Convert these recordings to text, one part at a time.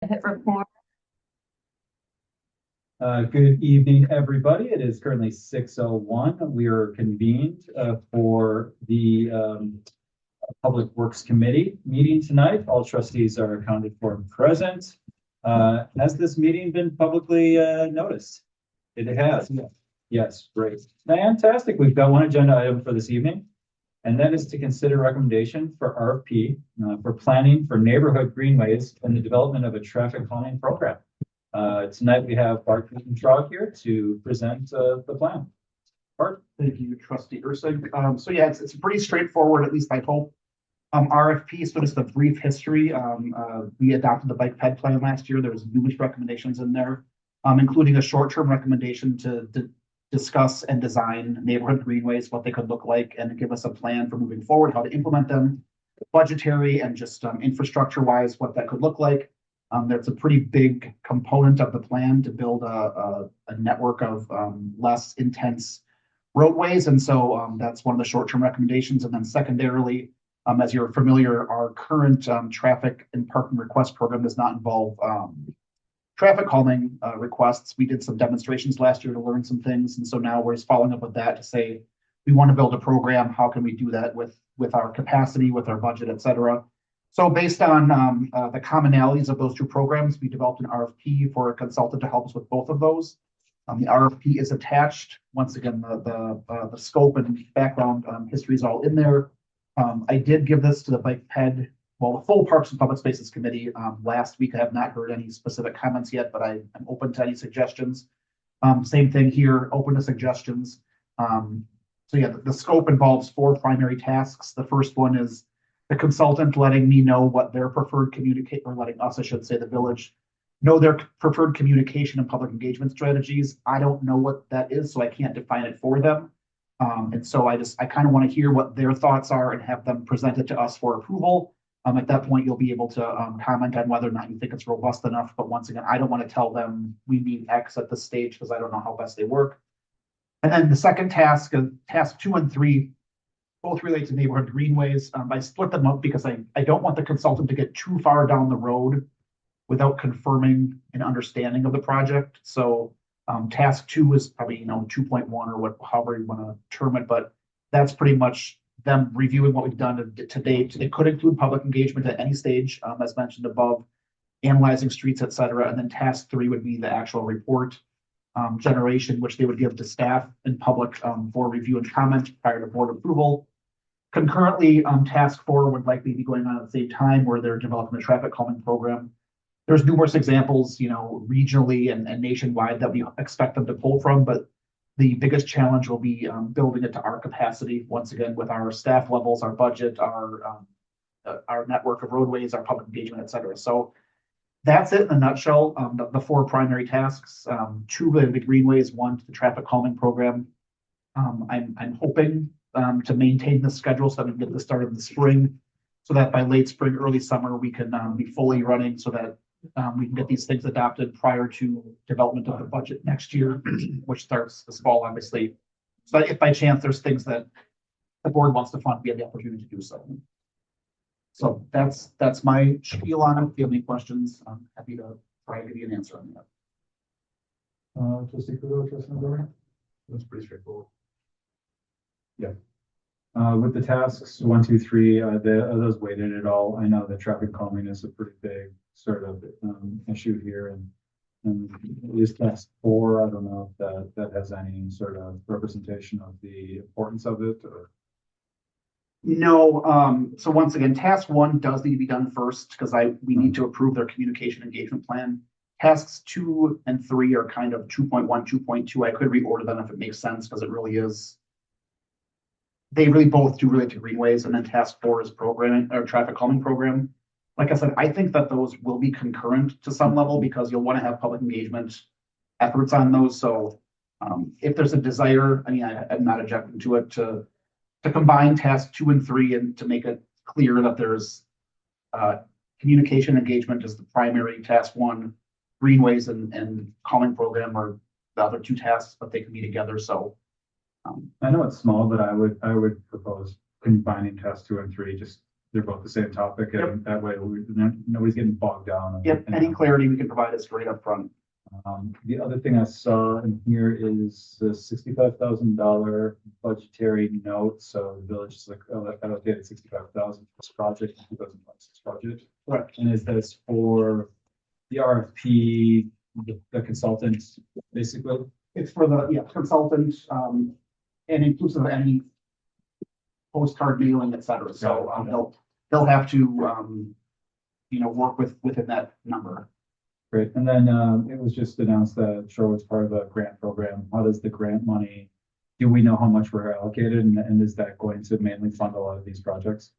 Hit record. Good evening, everybody. It is currently 6:01. We are convened for the Public Works Committee meeting tonight. All trustees are accounted for and present. Has this meeting been publicly noticed? It has. Yes, great. Fantastic. We've got one agenda item for this evening, and that is to consider recommendation for RFP for planning for neighborhood greenways and the development of a traffic calming program. Tonight we have Bart Kuchentraug here to present the plan. Bart. Thank you, Trustee Ursig. So yeah, it's pretty straightforward, at least I hope. RFP, so just a brief history. We adopted the bike ped plan last year. There was numerous recommendations in there, including a short-term recommendation to discuss and design neighborhood greenways, what they could look like, and give us a plan for moving forward, how to implement them, budgetary and just infrastructure-wise, what that could look like. That's a pretty big component of the plan to build a network of less intense roadways. And so that's one of the short-term recommendations. And then secondarily, as you're familiar, our current traffic and parking request program does not involve traffic calming requests. We did some demonstrations last year to learn some things. And so now we're just following up with that to say, we want to build a program. How can we do that with our capacity, with our budget, et cetera? So based on the commonalities of those two programs, we developed an RFP for a consultant to help us with both of those. The RFP is attached. Once again, the scope and background history is all in there. I did give this to the bike ped, the full Parks and Public Spaces Committee last week. I have not heard any specific comments yet, but I'm open to any suggestions. Same thing here, open to suggestions. So yeah, the scope involves 4 primary tasks. The first one is the consultant letting me know what their preferred or letting us, I should say, the village, know their preferred communication and public engagement strategies. I don't know what that is, so I can't define it for them. And so I kind of want to hear what their thoughts are and have them present it to us for approval. At that point, you'll be able to comment on whether or not you think it's robust enough. But once again, I don't want to tell them we need X at this stage because I don't know how best they work. And then the second task, task 2 and 3, both relate to neighborhood greenways. I split them up because I don't want the consultant to get too far down the road without confirming an understanding of the project. So task 2 is probably 2.1 or however you want to term it, but that's pretty much them reviewing what we've done to date. It could include public engagement at any stage, as mentioned above, analyzing streets, et cetera. And then task 3 would be the actual report generation, which they would give to staff and public for review and comment prior to board approval. Concurrently, task 4 would likely be going on at the same time where they're developing a traffic calming program. There's numerous examples, regionally and nationwide that we expect them to pull from, but the biggest challenge will be building it to our capacity, once again, with our staff levels, our budget, our network of roadways, our public engagement, et cetera. So that's it in a nutshell. The 4 primary tasks, 2 related to greenways, 1 to the traffic calming program. I'm hoping to maintain the schedule so that we can get this started in the spring, so that by late spring, early summer, we can be fully running so that we can get these things adopted prior to development of the budget next year, which starts this fall, obviously. So if by chance there's things that the board wants to fund, we have the opportunity to do so. So that's my spiel on it. If you have any questions, I'm happy to try to give you an answer on that. Trustee Kudo, Trustee Navarro? That's pretty straightforward. Yeah. With the tasks 1, 2, 3, are those weighted at all? I know that traffic calming is a pretty big sort of issue here, and at least task 4, I don't know if that has any sort of representation of the importance of it, or. No. So once again, task 1 does need to be done first because we need to approve their communication engagement plan. Tasks 2 and 3 are kind of 2.1, 2.2. I could reorder them if it makes sense because it really is. They really both do relate to greenways, and then task 4 is programming or traffic calming program. Like I said, I think that those will be concurrent to some level because you'll want to have public engagement efforts on those. So if there's a desire, I'm not objecting to it, to combine task 2 and 3 and to make it clear that there's communication engagement is the primary task 1, greenways and calming program are the other 2 tasks, but they can be together. So I know it's small, but I would propose combining task 2 and 3, just they're both the same topic, and that way nobody's getting bogged down. Yep, any clarity we can provide is great up front. The other thing I saw in here is the $65,000 budgetary note. So the village is like allocated 65,000 for this project, 2026 budget. Correct. And is this for the RFP, the consultant, basically? It's for the, consultant, and inclusive of any postcard mailing, et cetera. So, they'll have to, work within that number. Great. And then it was just announced that Shorewood's part of a grant program. How does the grant money, do we know how much we're allocated, and is that going to mainly fund a lot of these projects?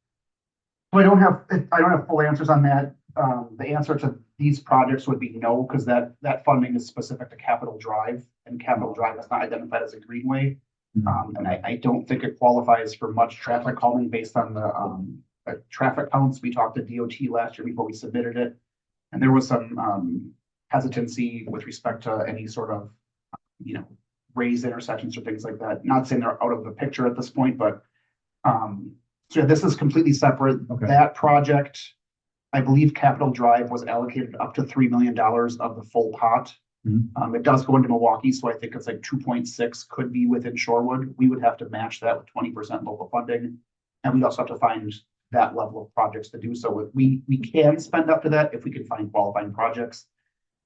I don't have full answers on that. The answer to these projects would be no, because that funding is specific to Capital Drive, and Capital Drive is not identified as a greenway. And I don't think it qualifies for much traffic calming based on the traffic counts. We talked to DOT last year before we submitted it, and there was some hesitancy with respect to any sort of, raised intersections or things like that. Not saying they're out of the picture at this point, but so this is completely separate. Okay. That project, I believe Capital Drive was allocated up to $3 million of the full pot. It does go into Milwaukee, so I think it's like 2.6 could be within Shorewood. We would have to match that with 20% local funding. And we'd also have to find that level of projects to do so. We can spend up to that if we can find qualifying projects.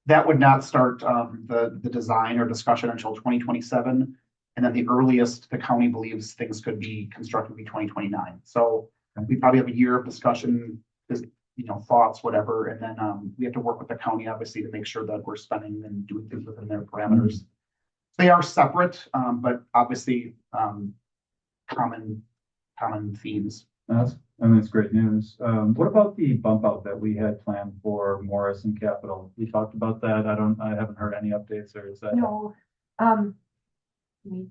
That would not start the design or discussion until 2027. And then the earliest the county believes things could be constructed would be 2029. So we probably have a year of discussion, thoughts, whatever. And then we have to work with the county, obviously, to make sure that we're spending and doing things within their parameters. They are separate, but obviously common themes. That's great news. What about the bump out that we had planned for Morris and Capital? We talked about that. I haven't heard any updates, or is that? No, we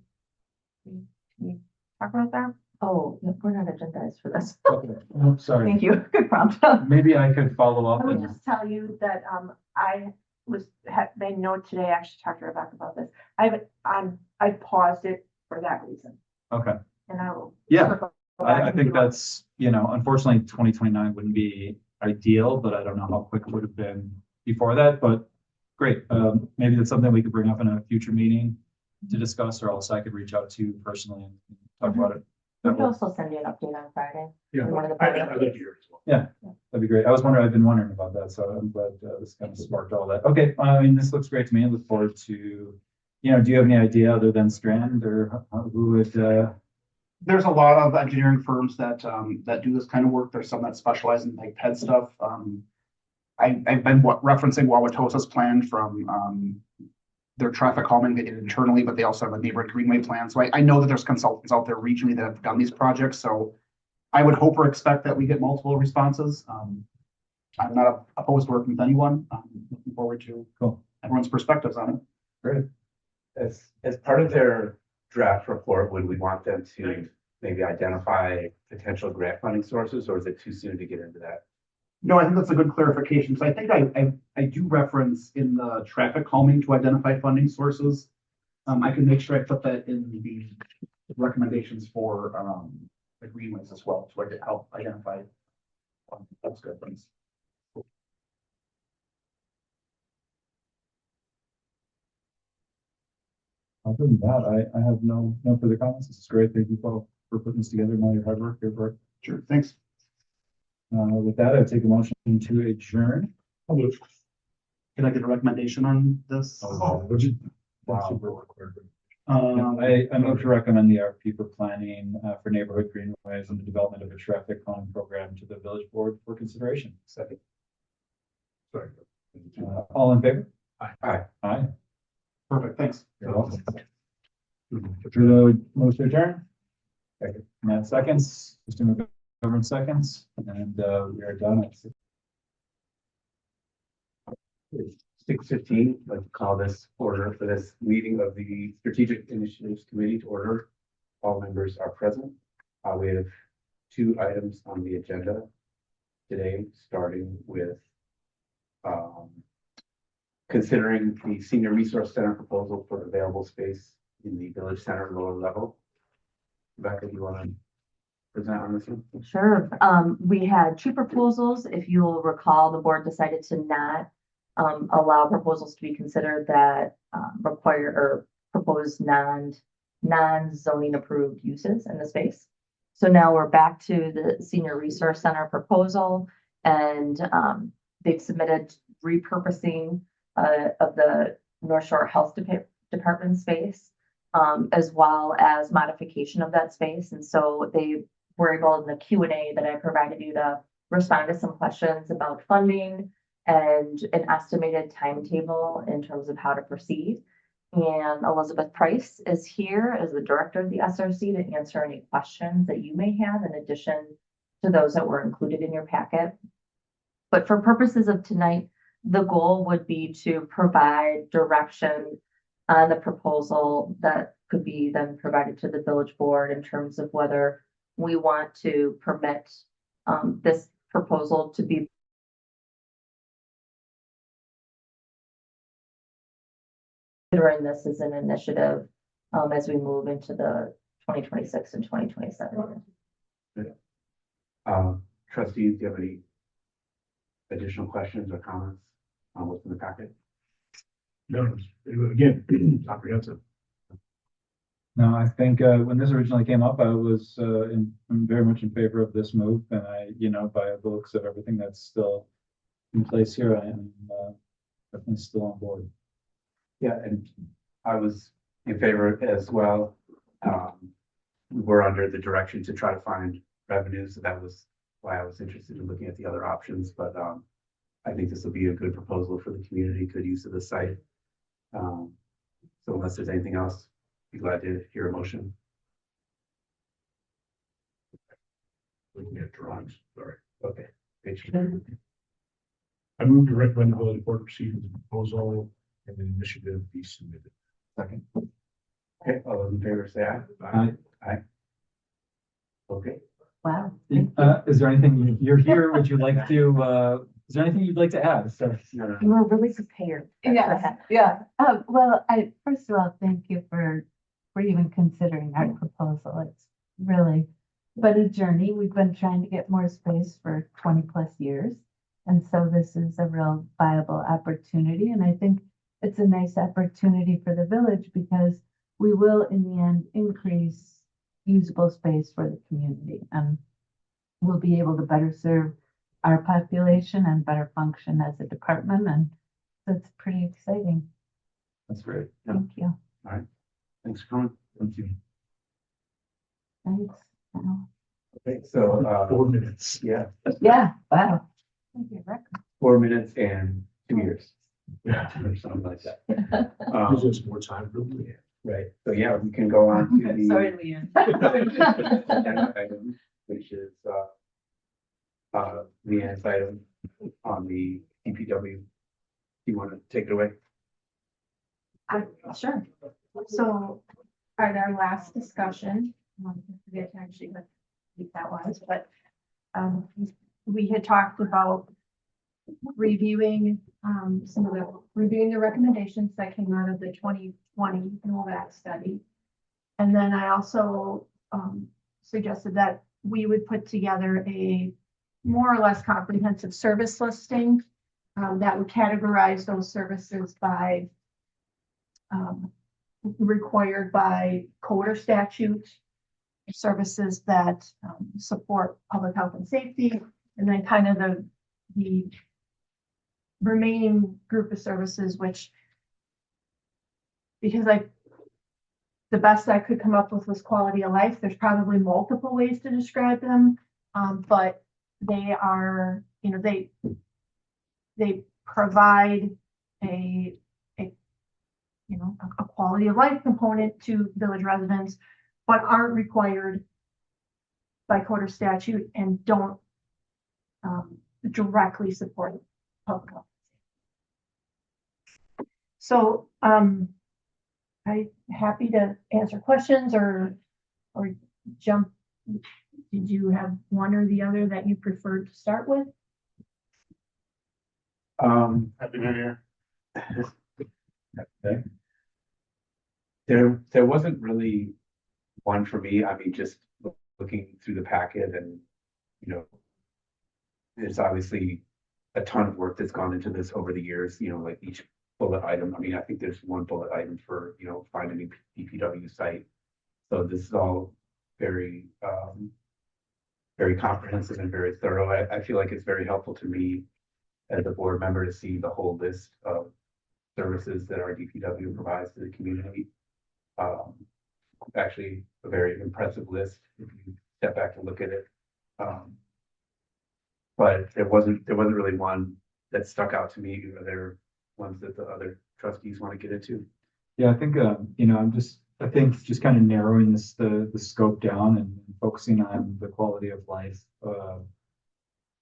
talk about that? Oh, no, we're not agendized for this. Okay. Oh, sorry. Thank you. Good prompt. Maybe I could follow up. I would and- just tell you that, I made note today, I actually talked to Rebecca about this. I paused it for that reason, Okay. and I will. Yeah. circle back I and think do it. that's, unfortunately, 2029 wouldn't be ideal, but I don't know how quick it would have been before that, but great. Maybe that's something we could bring up in a future meeting to discuss, or else I could reach out to you personally and talk about it. We can also send you an update on Friday. Yeah, in one of the I Friday live updates. here as well. That'd be great. I've been wondering about that, so I'm glad this kind of sparked all that. Okay, this looks great to me. I look forward to, do you have any idea other than Strand or who would, There's a lot of engineering firms that do this kind of work. There's some that specialize in like ped stuff. I've been referencing Wauwatosa's plan from their traffic calming they did internally, but they also have a neighborhood greenway plan. So I know that there's consultants out there regionally that have done these projects. So I would hope or expect that we get multiple responses. I'm not opposed to working with anyone. I'm looking forward to everyone's perspectives on it. great. As part of their draft report, would we want them to maybe identify potential grant funding sources, or is it too soon to get into that? No, I think that's a good clarification. So I think I do reference in the traffic calming to identify funding sources. I can make sure I put that in the recommendations for the greenways as well, so I can help identify. That's good, thanks. Other than that, I have no further comments. This is great. Thank you both for putting this together and all your hard work. Good work. Sure, thanks. With that, I take a motion to adjourn. Can I get a recommendation on this? Would you? Wow. I move to recommend the RFP for planning for neighborhood greenways and the development of a traffic calming program to the village board for consideration. Second. Sorry. All in favor? Aye. Aye. Perfect, thanks. You're welcome. Trudeau, motion to adjourn. Second. Matt seconds, Mr. McGovern seconds, and we are done at 6:15, let's call this order for this meeting of the Strategic Initiatives Committee to order. All members are present. We have 2 items on the agenda today, starting with considering the Senior Resource Center proposal for available space in the Village Center lower level. Rebecca, do you want to present on this one? Sure. We had two proposals. If you'll recall, the board decided to not allow proposals to be considered that require or propose non-zoning approved uses in the space. So now we're back to the Senior Resource Center proposal, and they've submitted repurposing of the North Shore Health Department space, as well as modification of that space. And so they were able, in the Q&A that I provided you, to respond to some questions about funding and an estimated timetable in terms of how to proceed. And Elizabeth Price is here as the director of the SRC to answer any questions that you may have in addition to those that were included in your packet. But for purposes of tonight, the goal would be to provide direction on the proposal that could be then provided to the village board in terms of whether we want to permit this proposal to be considering this as an initiative as we move into the 2026 and 2027. Trustees, do you have any additional questions or comments on what's in the packet? No, again, comprehensive. No, I think when this originally came up, I was I'm very much in favor of this move, and by the looks of everything that's still in place here, I am definitely still on board. Yeah, and I was in favor as well. We were under the direction to try to find revenue, so that was why I was interested in looking at the other options, but I think this will be a good proposal for the community, good use of the site. So unless there's anything else, be glad to hear a motion. Looking at drawings, sorry. Okay. Page. I move to recommend the village board proceed with the proposal and the initiative be submitted. Second. Okay, all those in favor say aye. Aye. Okay. Wow. Is there anything you're here? Would you like to? Is there anything you'd like to add? So, No. You were really prepared. Yes, yeah. Well, first of all, thank you for even considering our proposal. It's really been a journey. We've been trying to get more space for 20+ years. And so this is a real viable opportunity. And I think it's a nice opportunity for the village because we will, in the end, increase usable space for the community. And we'll be able to better serve our population and better function as a department. And that's pretty exciting. that's great. Thank you. Thanks for coming. Thank you. Thanks. Wow. Okay, so 4 minutes. yeah, Yeah, wow. 4 minutes and 2 years Yeah. or something like that. Gives us more time. Really. Right, so yeah, we can go on to the Sorry, Leanne. agenda item, which is Leanne's item on the DPW. Do you want to take it away? Sure. So at our last discussion, I forget actually what week that was, but we had talked about reviewing reviewing the recommendations that came out of the 2020 NOVAC study. And then I also suggested that we would put together a more or less comprehensive service listing that would categorize those services by required by code or statute, services that support public health and safety, and then kind of the remaining group of services, which, because the best I could come up with was quality of life. There's probably multiple ways to describe them, but they are, they provide a quality of life component to village residents, but aren't required by code or statute and don't directly support public health. So I'm happy to answer questions or jump. Did you have one or the other that you preferred to start with? Happy New Year. Okay. There wasn't really one for me. I mean, just looking through the packet and, there's obviously a ton of work that's gone into this over the years, like each bullet item. I mean, I think there's one bullet item for, find a new DPW site. So this is all very, very comprehensive and very thorough. I feel like it's very helpful to me as a board member to see the whole list of services that our DPW provides to the community. Actually, a very impressive list if you step back and look at it. But there wasn't really one that stuck out to me. Are there ones that the other trustees want to get into? Yeah, I think, I think just kind of narrowing the scope down and focusing on the quality of life,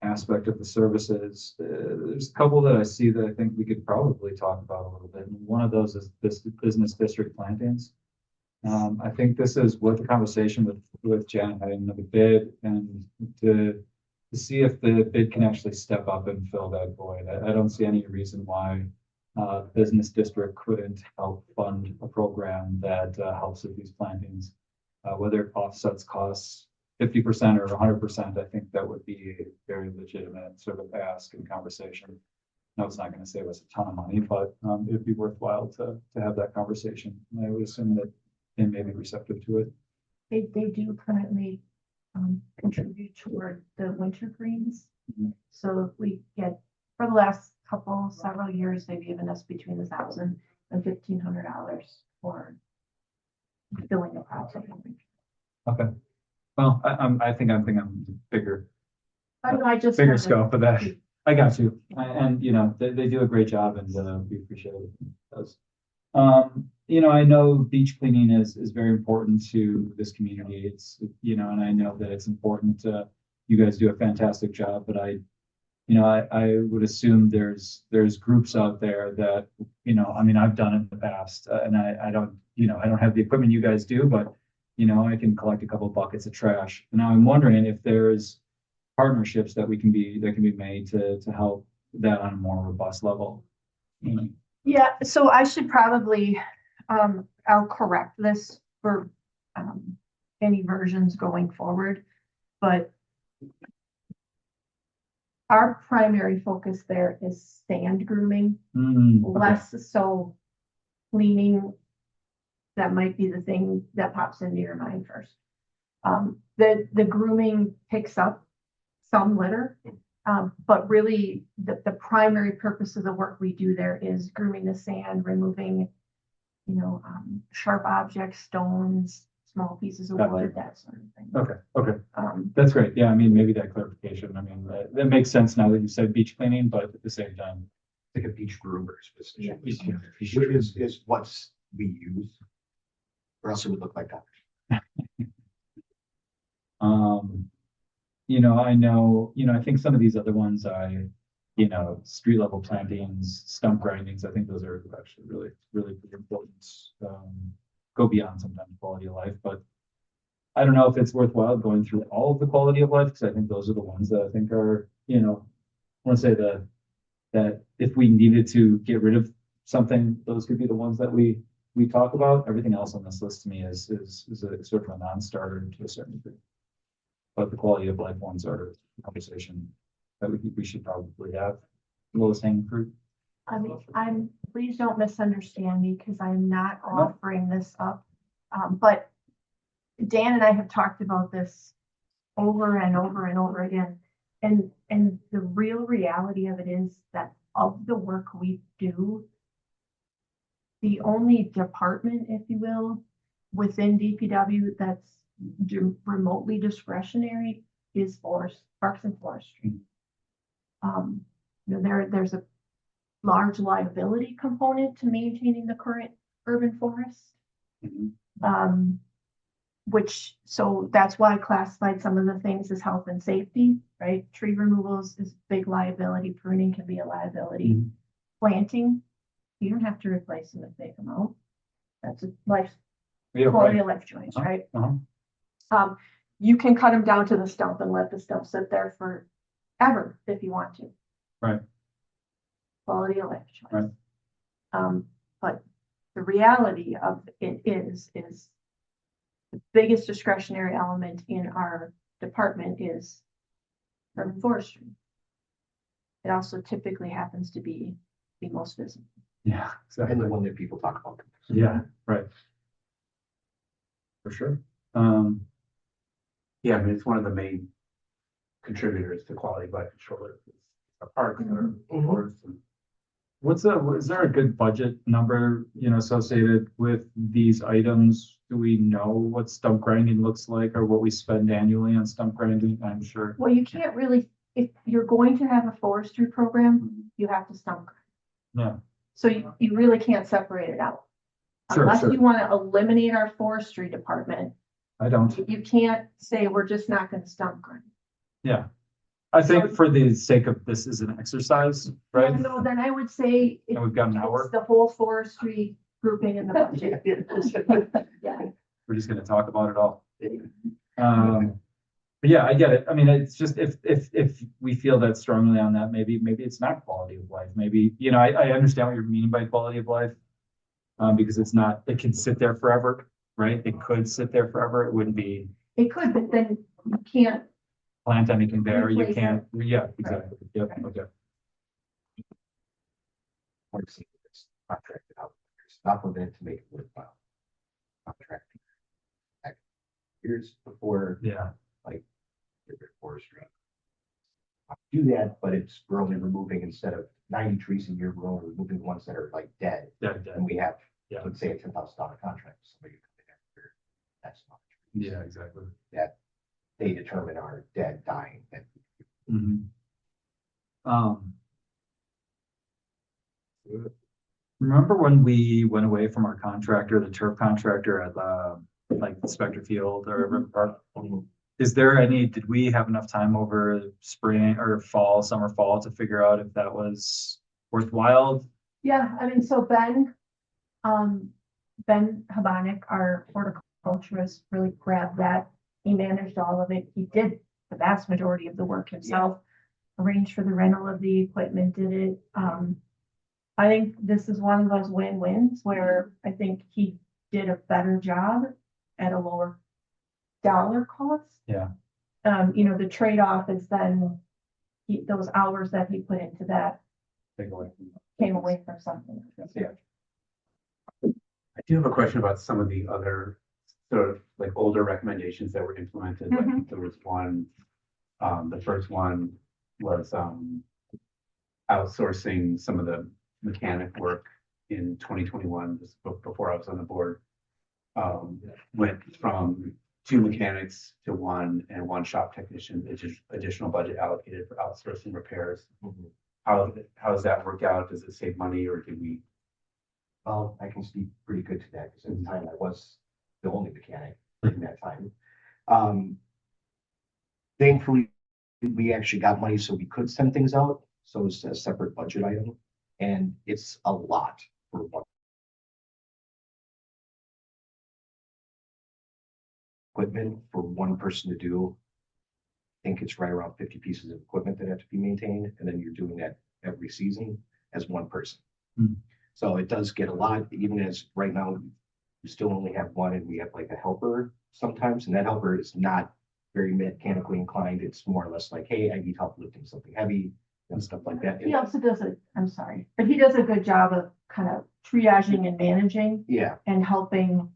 aspect of the services. There's a couple that I see that I think we could probably talk about a little bit. And one of those is this business district plantings. I think this is worth a conversation with Jen and the bid and to see if the bid can actually step up and fill that void. I don't see any reason why business district couldn't help fund a program that helps with these plantings. Whether it offsets costs 50% or 100%, I think that would be a very legitimate sort of ask and conversation. No, it's not going to save us a ton of money, but it'd be worthwhile to have that conversation. And I would assume that they may be receptive to it. They do currently contribute toward the winter greens. Mhm. So if we get, for the last several years, they've given us between $1,000 and $1,500 for filling the project. Okay. Well, I think I'm bigger I just. bigger wanted- scope of that. I got you. And, they do a great job and we appreciate it. It does. I know beach cleaning is very important to this community. It's, and I know that it's important you guys do a fantastic job, but I would assume there's groups out there that, I've done it in the past and I don't have the equipment you guys do, but, I can collect a couple of buckets of trash. Now I'm wondering if there's partnerships that can be made to help that on a more robust level. Yeah, so I should probably, I'll correct this for any versions going forward, but our primary focus there is sand grooming, Okay. less so cleaning. That might be the thing that pops into your mind first. The grooming picks up some litter, but really the primary purpose of the work we do there is grooming the sand, removing, sharp objects, stones, small pieces of Gotcha. wood, that sort of thing. Okay. That's great. Yeah, maybe that clarification. That makes sense now that you said beach cleaning, but at the same time. Like a beach groomer's position. Yeah. Is what we use. Or else it would look like that. I know, I think some of these other ones street level plantings, stump grindings, I think those are actually really, really important. Go beyond sometimes quality of life, but I don't know if it's worthwhile going through all of the quality of life, because I think those are the ones that I think are, I want to say that if we needed to get rid of something, those could be the ones that we talk about. Everything else on this list to me is a sort of a non-starter to a certain degree. But the quality of life ones are a conversation that we should probably have. Lowest hanging fruit. Please don't misunderstand me because I'm not offering this up. But Dan and I have talked about this over and over and over again. And the real reality of it is that of the work we do, the only department, if you will, within DPW that's remotely discretionary is Parks and Forestry. There's a large liability component to maintaining the current urban forest. Mhm. So that's why I classified some of the things as health and safety, right? Tree removals is big liability, pruning can be a liability. Mhm. Planting, you don't have to replace them if they come out. That's a Yeah, quality right. of life choice, right? Uh-huh. You can cut them down to the stump and let the stump sit there forever if you want to. Right. Quality of life choice. Right. But the reality of it is the biggest discretionary element in our department is urban forestry. It also typically happens to be the most visible. Yeah, And the exactly. one that people talk about. Yeah, right. For sure. Yeah, I mean, it's one of the main contributors to quality of life in Shoreland. Our parks, our forests, and Is there a good budget number, associated with these items? Do we know what stump grinding looks like or what we spend annually on stump grinding? I'm sure. Well, you can't really, if you're going to have a forestry program, you have to stump grind. Yeah, So you really can't separate it out. Sure, Unless sure. you want to eliminate our forestry department, I don't. you can't say we're just not going to stump grind. Yeah. I think for the sake of this is an exercise, right? No, then I would say And we've got an it's hour. the whole forestry grouping in the budget. Yeah. We're just gonna talk about it all. But yeah, I get it. I mean, it's just if we feel that strongly on that, maybe it's not quality of life. Maybe, I understand what you're meaning by quality of life. Because it can sit there forever, right? It could sit there forever. It wouldn't be It could, but then you can't, plant anything there. You Replace can't, yeah, exactly. Yep, okay. Parks and it's contracted out. It's not limited to make it worthwhile. Contracting. Back years before Yeah, river forestry. Do that, but we're only removing instead of 90 trees a year, we're only removing the ones that are like dead. yeah, And we have, Yeah. let's say a $10,000 contract, somebody could come in after that's not true. yeah, exactly. They determine are dead, dying, and Mhm. Remember when we went away from our contractor, the turf contractor at like Spectre Field or River Park? Did we have enough time over spring or summer, fall to figure out if that was worthwhile? yeah, I mean, so Ben Habanic, our horticulturist, really grabbed that. He managed all of it. He did the vast majority of the work himself, arranged for the rental of the equipment, did it. I think this is one of those win-wins where I think he did a better job at a lower dollar cost. Yeah. The trade-off is then those hours that he put into that Take away. came away from something. Yeah. I do have a question about some of the other sort of like older recommendations that were implemented. Like there was one, the first one was outsourcing some of the mechanic work in 2021, just before I was on the board. Went from 2 mechanics to 1 and 1 shop technician, additional budget allocated for outsourcing repairs. How does that work out? Does it save money or do we? well, I can speak pretty good to that because at the time I was the only mechanic in that time. Thankfully, we actually got money so we could send things out. So it's a separate budget item and it's a lot for one. Equipment for one person to do. I think it's right around 50 pieces of equipment that have to be maintained, and then you're doing that every season as one person. Hmm. So it does get a lot, even as right now, we still only have one and we have like a helper sometimes, and that helper is not very mechanically inclined. It's more or less like, hey, I need help lifting something heavy and stuff like that. He also does but he does a good job of kind of triaging and managing Yeah, and helping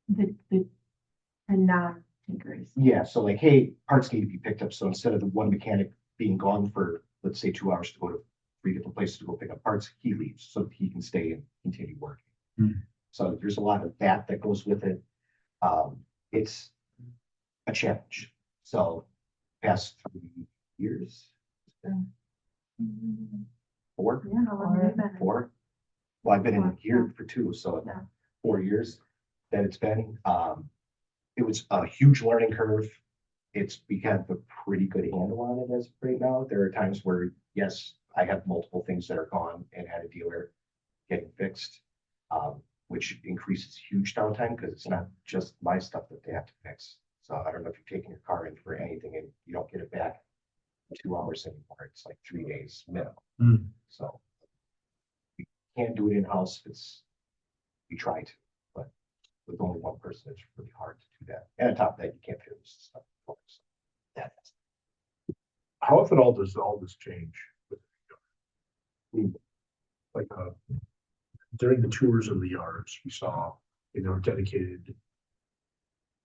the non-tinkers. yeah. So like, hey, parts need to be picked up. So instead of the one mechanic being gone for, let's say, 2 hours to go to 3 different places to go pick up parts, he leaves so that he can stay and continue working. Hmm. So there's a lot of that goes with it. It's a challenge. So past 3 years, four, Yeah, how long have you been? 4. Well, I've been in here for 2, so Yeah. 4 years that it's been. It was a huge learning curve. We have a pretty good handle on it as of right now. There are times where, yes, I have multiple things that are gone and had a dealer getting fixed, which increases huge downtime because it's not just my stuff that they have to fix. So I don't know if you're taking your car in for anything and you don't get it back in 2 hours anymore. It's like 3 days minimum. Hmm. So we can't do it in-house. We try to, but with only one person, it's really hard to do that. And on top of that, you can't finish stuff. That- How often does all this change? Like, during the tours of the yards, we saw, dedicated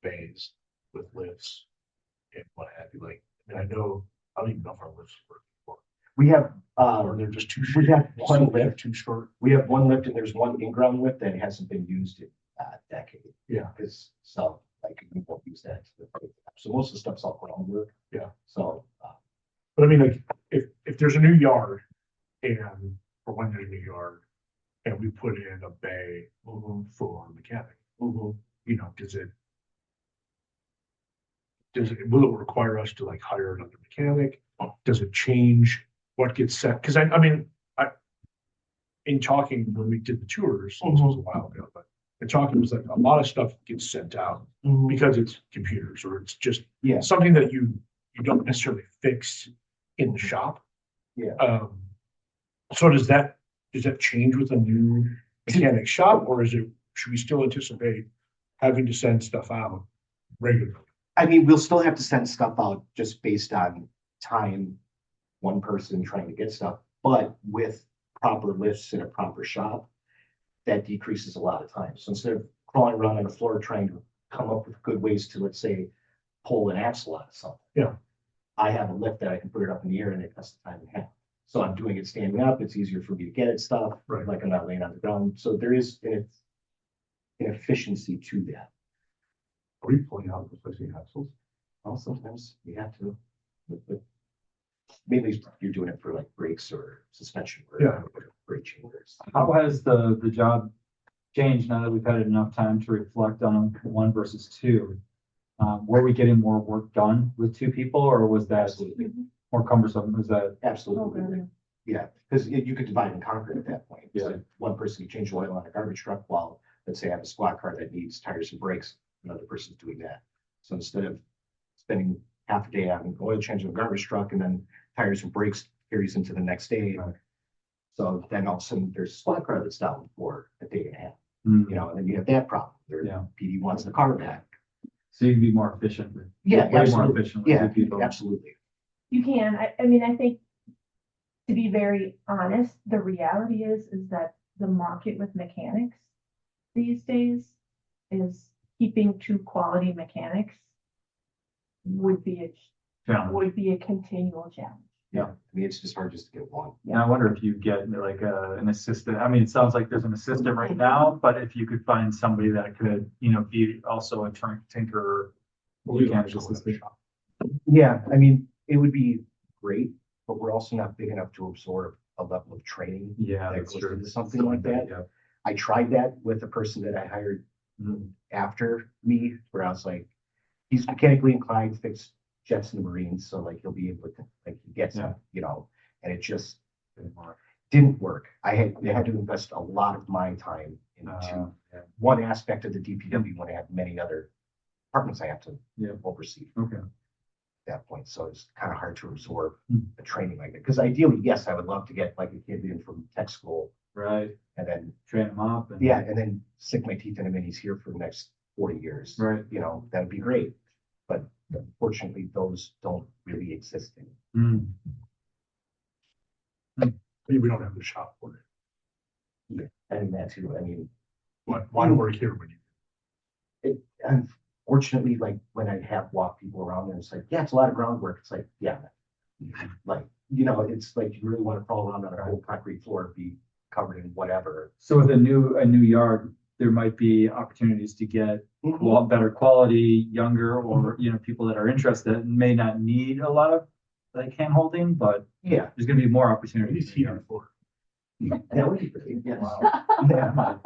bays with lifts and what have you, like, I don't even know if our lifts work before. We have, Or they're just too short. we have one They're lift, too short. we have one lift and there's one in-ground lift that hasn't been used in a decade. Yeah. Because, so, like, we won't use that. So most of the stuff's all groundwork. Yeah. So, But I mean, like, if there's a new yard and, or when there's a new yard, and we put in a bay for mechanic, will it require us to like hire another mechanic? Does it change what gets set? Cause I mean, in talking, when we did the tours, this was a while ago, but in talking, it was like a lot of stuff gets sent out because it's computers or it's just Yeah. something that you don't necessarily fix in the shop. Yeah. So does that change with a new mechanic shop, or should we still anticipate having to send stuff out regularly? I mean, we'll still have to send stuff out just based on time, one person trying to get stuff, but with proper lifts in a proper shop, that decreases a lot of time. So instead of crawling around on the floor trying to come up with good ways to, let's say, pull an axle out of something. Yeah. I have a lift that I can put it up in the air and it cuts the time in half. So I'm doing it standing up. It's easier for me to get at stuff. Right. Like I'm not laying on the ground. So there is an efficiency to that. Are we pulling out replacing axles? Well, sometimes you have to. But mainly you're doing it for like brakes or suspension. Or Yeah. brake chambers. How has the job changed now that we've had enough time to reflect on one versus two? Were we getting more work done with two people, or was that Absolutely. more cumbersome? Was that? Absolutely. Yeah, because you could divide and conquer at that point. Yeah. So one person can change oil on a garbage truck while, let's say I have a squad car that needs tires and brakes, another person's doing that. So instead of spending half a day on an oil change on a garbage truck and then tires and brakes carries into the next day. Right. So then all of a sudden there's a squad car that's down for a day and a half, Hmm. and then you have that problem. Yeah. PD wants the car back. So you can be more efficient with. Yeah, way more absolutely. efficient with Yeah, two people. absolutely. You can, I mean, I think, to be very honest, the reality is that the market with mechanics these days is keeping two quality mechanics would be Yeah. a continual challenge. Yeah, I mean, it's just hard just to get one. And I wonder if you get like an assistant. I mean, it sounds like there's an assistant right now, but if you could find somebody that could, be also a tinker. We mechanic don't assistant. shop. Yeah, I mean, it would be great, but we're also not big enough to absorb a level of training. Yeah, that that's goes true. into something like that. Yeah. I tried that with the person that I hired Mhm. after me, where I was like, he's mechanically inclined, fix jets in the Marines, so like he'll be able to, like he gets it, and it just didn't work. I had to invest a lot of my time into Yeah. one aspect of the DPW when I have many other departments I have to Yeah. oversee. Okay. At that point, so it's kind of hard to absorb Hmm. a training like that. Because ideally, yes, I would love to get like a kid in from tech school Right. and then, Train them up. And, and then sink my teeth in him and he's here for the next 40 years. Right. That'd be great. But unfortunately, those don't really exist anymore. Mm. We don't have the shop for it. And that too, I mean, Why work here when you? unfortunately, like when I have walked people around and it's like, yeah, it's a lot of groundwork. It's like, yeah, like, it's like you really want to crawl around on a whole concrete floor, be covered in whatever. So with a new yard, there might be opportunities to get better quality, younger, or people that are interested and may not need a lot of like hand holding, but Yeah, there's going to be more At opportunities. least heated floor. that would be great. Yes. Yeah.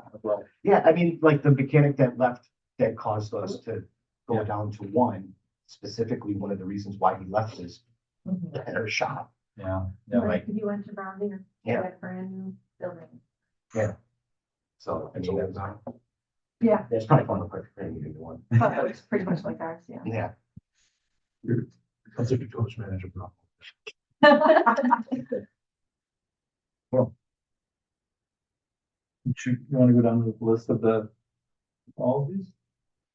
Yeah, I mean, like the mechanic that left, that caused us to go Yeah. down to one, specifically, one of the reasons why he left is the better shop. Yeah. Like, He went to Brown Yeah. that brand new building. so, I It's mean, all about. Yeah, that's probably fun to put for any new one. but it was pretty much like ours, yeah. Yeah. That's if you coach manager problem. You want to go down the list of the All of these?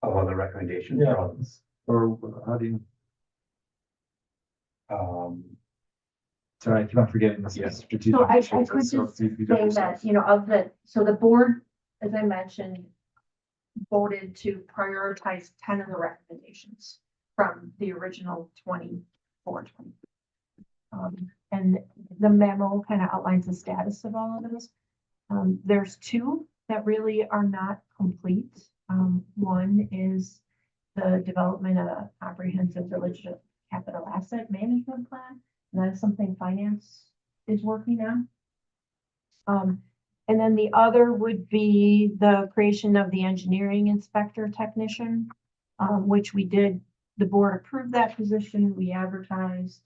All the recommendations Yeah. from, Or how do you, um, sorry, I keep on forgetting this. Yeah. is strategic So I initiatives, could so just if you go say yourself. that, of the board, as I mentioned, voted to prioritize 10 of the recommendations from the original 24. And the memo kind of outlines the status of all of those. There's two that really are not complete. One is the development of a comprehensive village capital asset management plan. And that is something finance is working on. And then the other would be the creation of the engineering inspector technician, which we did, the board approved that position, we advertised.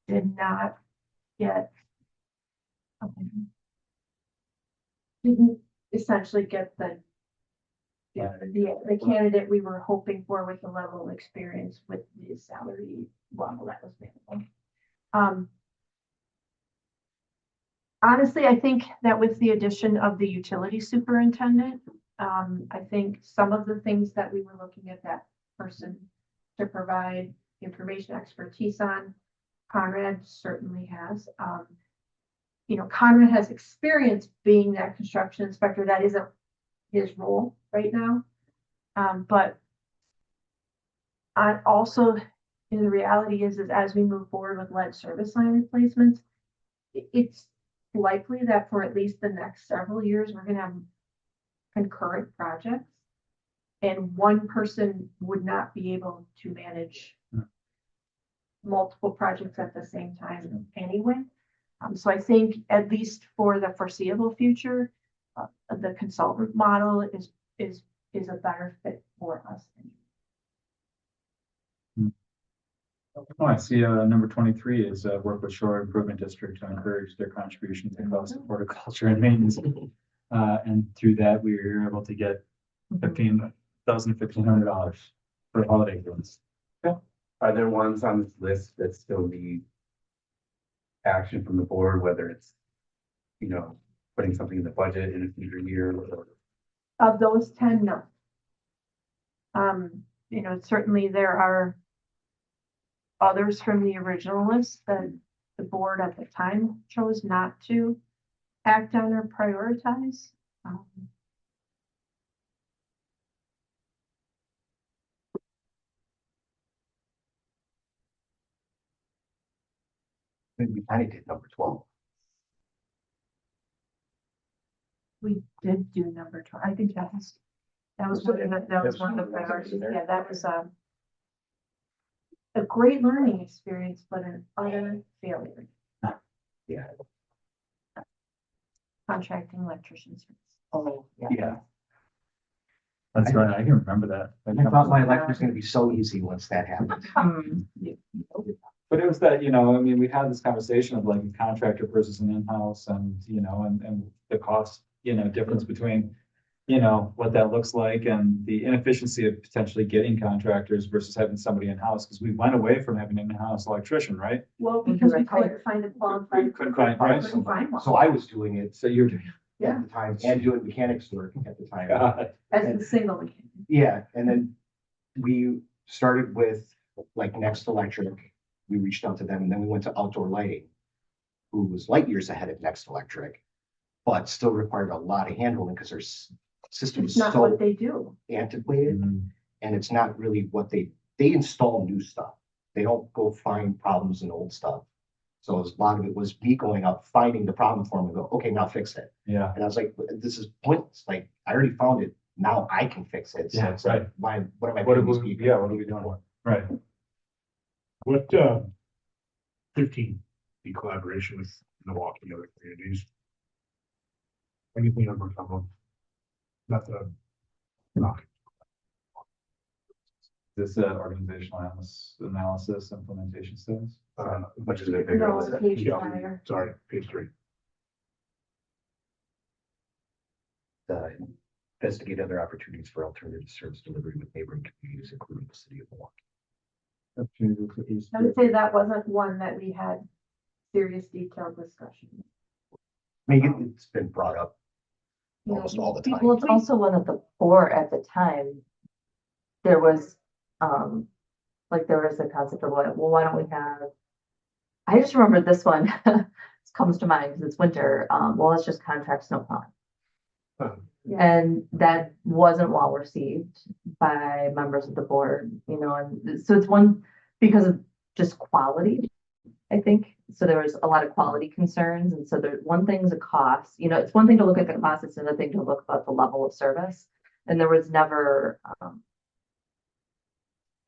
Did not get. Didn't essentially get the. The candidate we were hoping for with the level of experience with the salary level that was available. Honestly, I think that with the addition of the utility superintendent, I think some of the things that we were looking at that person to provide information expertise on, Conrad certainly has. Conrad has experience being that construction inspector. That isn't his role right now. But I also, in the reality is as we move forward with lead service line replacements, it's likely that for at least the next several years, we're going to have concurrent projects. And one person would not be able to manage multiple projects at the same time anyway. So I think at least for the foreseeable future, the consultant model is a better fit for us. Oh, I see, number 23 is, work with Shore Improvement District to encourage their contribution to cost of horticulture and maintenance. And through that, we were able to get $1,500 for holiday goods. are there ones on this list that still need action from the board, whether it's, putting something in the budget in a future year or? Of those 10, no. Certainly there are others from the original list that the board at the time chose not to act on or prioritize. Maybe we kind of did number 12. We did do number 12. I think that was one of the priorities. Yeah, that was a great learning experience, but an utter failure. Yeah. Contracting electricians. Oh, Yeah. That's right, I can remember that. I thought my life was gonna be so easy once that happened. But it was that, we had this conversation of like a contractor versus an in-house and, and the cost, difference between, what that looks like and the inefficiency of potentially getting contractors versus having somebody in-house, because we went away from having an in-house electrician, right? Well, because we couldn't find a qualified. Couldn't find, I right? couldn't find one. So I was doing it So you're doing, Yeah, at the time and doing mechanics work at the time. as the single mechanic. Yeah, and then we started with like Next Electric. We reached out to them and then we went to Outdoor Lighting, who was light years ahead of Next Electric, but still required a lot of handling because their system It's is not so what they do. antiquated Mhm. and it's not really what they install new stuff. They don't go find problems in old stuff. So a lot of it was me going up, finding the problem for them and go, okay, now fix it. Yeah, And I was like, this is pointless. Like, I already found it. Now I can fix it. So Yeah, it's like, right. what am I? What paying are these we- people yeah, what are we doing? for? right. What, 15, the collaboration with Milwaukee and other communities. Anything ever come up? Not the, not, This organizational analysis implementation status. Which is a bigger No, list. it's a page Yeah. higher. sorry, page 3. Investigate other opportunities for alternative service delivery with neighboring communities, including the city of Milwaukee. I would say that wasn't one that we had serious detailed discussion. I mean, it's been brought up you know, almost all the Well, time. it's also one of the core at the time. There was, like there was the concept of what, well, why don't we have? I just remember this one, this comes to mind because it's winter. Well, let's just contract snow plowing. And that wasn't well received by members of the board, you know, and so it's one because of just quality, I think. So there was a lot of quality concerns. And so there, one thing's a cost, you know, it's one thing to look at the cost, it's another thing to look at the level of service. And there was never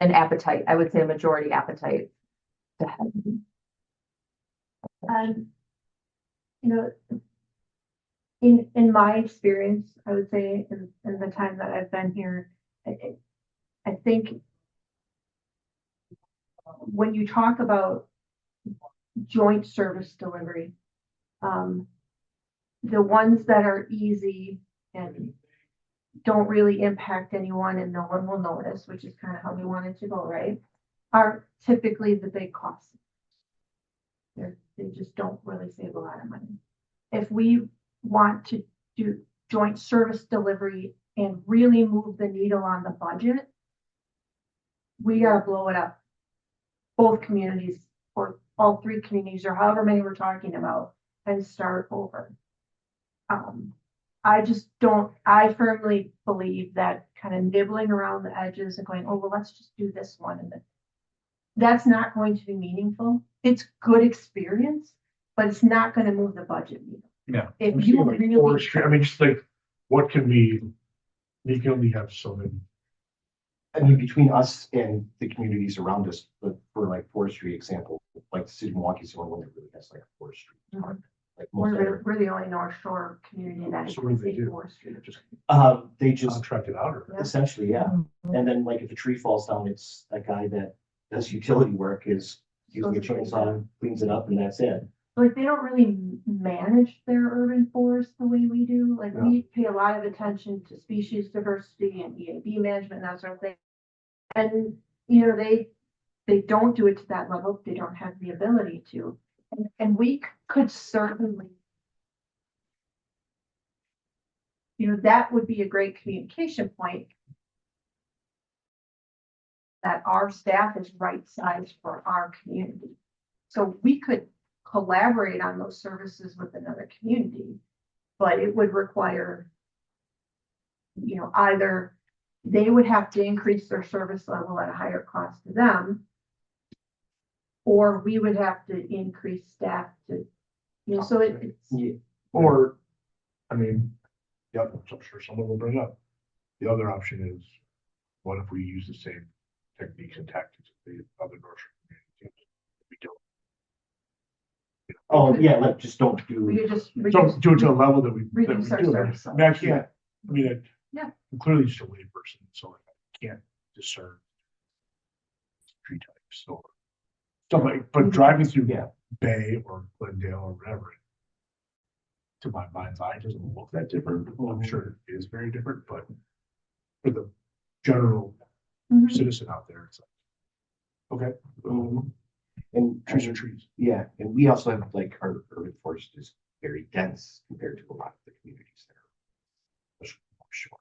an appetite, I would say a majority appetite to have. You know, in my experience, I would say in the time that I've been here, I think when you talk about joint service delivery, the ones that are easy and don't really impact anyone and no one will notice, which is kind of how we want it to go, right? Are typically the big costs. They just don't really save a lot of money. If we want to do joint service delivery and really move the needle on the budget, we gotta blow it up. Both communities, or all three communities, or however many we're talking about, and start over. I firmly believe that kind of nibbling around the edges and going, oh, well, let's just do this one. And that's not going to be meaningful. It's good experience, but it's not going to move the budget needle. Yeah. If I'm you seeing like really, forestry, I mean, just like, what can be, you can only have so many. I mean, between us and the communities around us, but for like forestry example, like the city of Milwaukee's the only one that really has like a forestry department. Like most other, we're the only North Shore community that So what do they is do? forestry. Just they just contract it out or? Yeah. essentially, yeah. And then like if a tree falls down, it's a guy that does utility work is using a chainsaw, cleans it up and that's it. Like, they don't really manage their urban forest the way we do. Like, we pay a lot of attention to species diversity and EAB management and that sort of thing. And, you know, they don't do it to that level. They don't have the ability to. And we could certainly, you know, that would be a great communication point, that our staff is right sized for our community. So we could collaborate on those services with another community, but it would require, you know, either they would have to increase their service level at a higher cost to them, or we would have to increase staff to, you know, so it's, Yeah. Or, I mean, yep, I'm sure someone will bring up. The other option is, what if we use the same techniques and tactics of the other North Shore communities? We don't. Oh, yeah, like just don't do. we could just Don't do it to a level that we. that we reduce our do. service I mean, I can't, I mean, Yeah. I'm clearly just a layperson, so I can't discern tree types or stuff like, but driving through Yeah. Bay or Glendale or whatever, to my mind's eye, it doesn't look that different. Well, I'm sure it is very different, but for the general Mhm. citizen out there, it's like, okay, And trees are trees. yeah, and we also have like our urban forest is very dense compared to a lot of the communities there. Especially North Shore.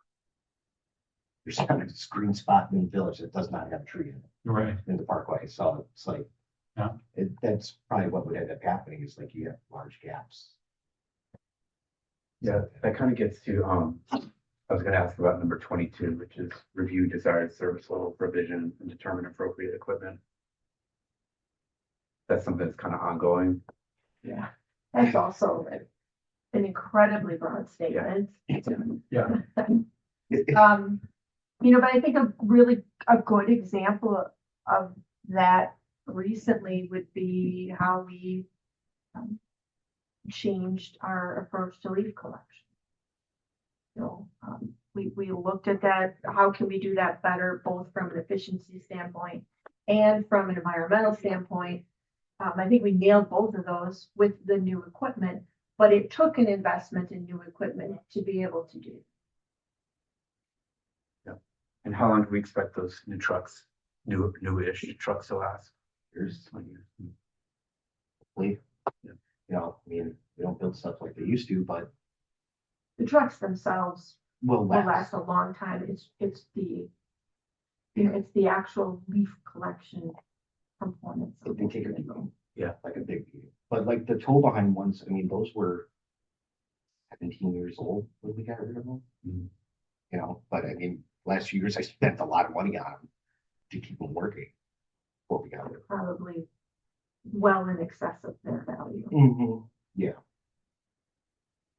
There's kind of this green spot in the village that does not have a tree in it, Right. in the parkway, so it's like. Yeah. That's probably what would end up happening is like you have large gaps. Yeah, that kind of gets to, I was gonna ask about number 22, which is review desired service level provision and determine appropriate equipment. That's something that's kind of ongoing. Yeah, that's also an incredibly broad statement. Yeah. You know, but I think a good example of that recently would be how we changed our approach to leaf collection. So, we looked at that, how can we do that better, both from an efficiency standpoint and from an environmental standpoint. I think we nailed both of those with the new equipment, but it took an investment in new equipment to be able to do. And how long do we expect those new trucks, newish trucks to last? There's, 20 years. you know, I mean, we don't build stuff like they used to, but the trucks themselves Will will last. last a long time. It's the, you know, it's the actual leaf collection components. If they take a beating. Yeah. Like a big beating. But like the tow behind ones, I mean, those were 17 years old when we got rid of them. Mhm. You know, but I mean, last few years I spent a lot of money on them to keep them working. Before we got rid of Probably well in excess of their value. them. Yeah.